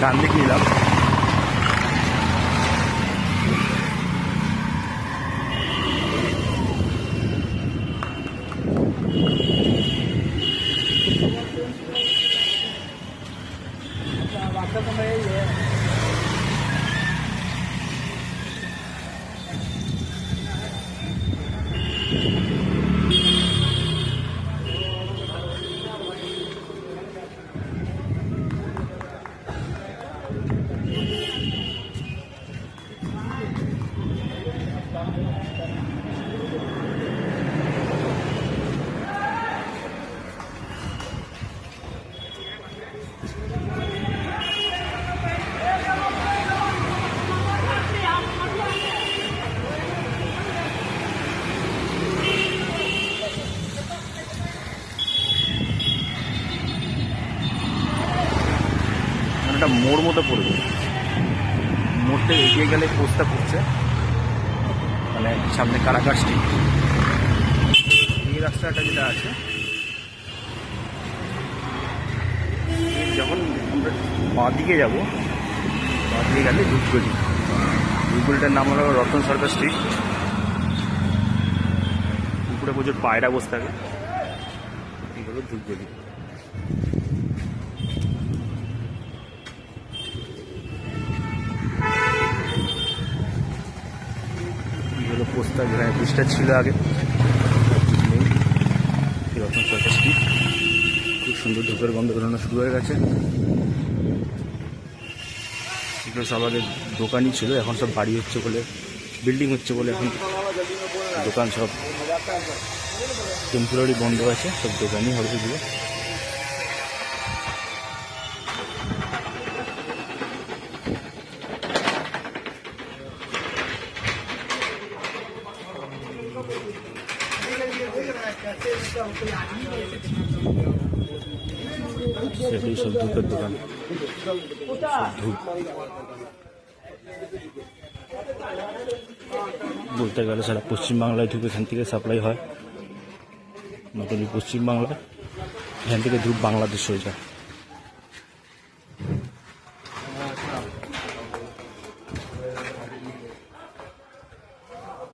ডান দিকে নিলাম। একটা মোড় মতো পড়বে, মোড়টা এগিয়ে গেলে পোস্টটা পড়ছে, মানে সামনে কারাগার স্ট্রিট। এই রাস্তাটা যেটা আছে, যখন আমরা বাঁ দিকে যাবো, বাঁ দিকে গেলে ধূপগুড়ি, ধূপগুড়িটার নাম হলো রতন সরকার স্ট্রিট। উপরে প্রচুর পায়রা বসে থাকে, এই হলো ধূপগুড়ি। পোস্টার যেখানে ব্রিজটা ছিল আগে, রতন সরকার স্ট্রিট। খুব সুন্দর ধূপের গন্ধ বেরোনো শুরু হয়ে গেছে। এগুলো সব আগে দোকানই ছিল, এখন সব বাড়ি হচ্ছে বলে, বিল্ডিং হচ্ছে বলে এখন দোকান সব টেম্পোরারি বন্ধ আছে, সব দোকানই হবে সেগুলো। সেটাই সব ধূপের দোকান, ধূপ বলতে গেলে সারা পশ্চিমবাংলায় ধূপ এখান থেকে সাপ্লাই হয়। নতুন পশ্চিমবাংলায় এখান থেকে ধূপ বাংলাদেশ হয়ে যায়।